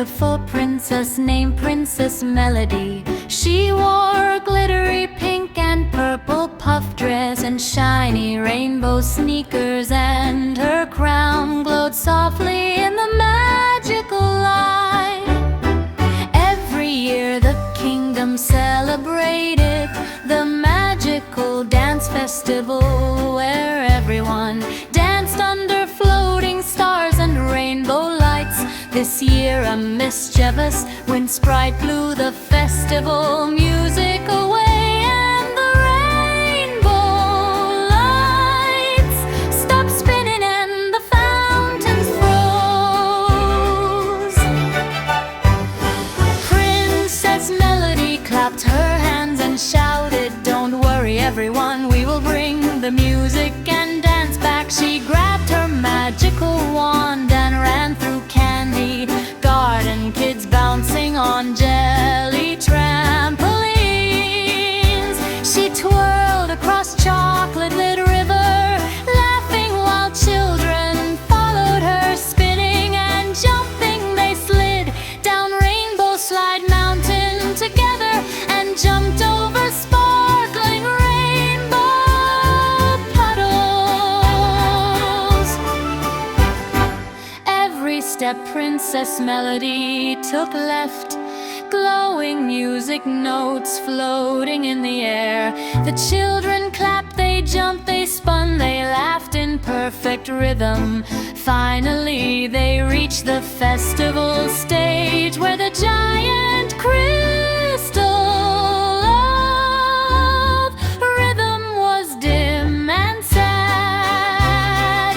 beautiful princess named Princess Melody. She wore a glittery pink and purple puff dress and shiny rainbow sneakers, and her crown glowed softly in the magical light. Every year the kingdom celebrated the magical dance festival, where everyone danced under floating stars and rainbow lights. This year a mischievous wind sprite blew the festival music away, and the rainbow lights stopped spinning and the fountains froze. Princess Melody clapped her hands and shouted, "Don't worry everyone, we will bring the music and dance back." She grabbed her magical wand and ran through candy garden, kids bouncing on jelly trampolines. She twirled across chocolate-lit river, laughing while children followed her, spinning and jumping. They slid down Rainbow Slide Mountain together and jumped over sparkling rainbow puddles. Every step Princess Melody took left, glowing music notes floating in the air. The children clapped, they jumped, they spun, they laughed in perfect rhythm. Finally they reached the festival stage, where the giant crystal of rhythm was dim and sad.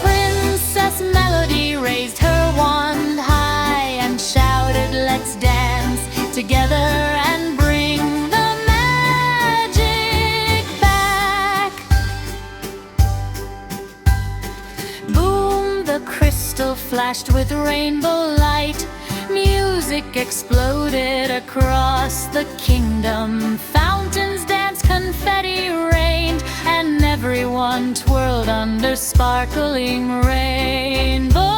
Princess Melody raised her wand high and shouted, "Let's dance together and bring the magic back." Boom, the crystal flashed with rainbow light. Music exploded across the kingdom. Fountains danced, confetti rained, and everyone twirled under sparkling rainbow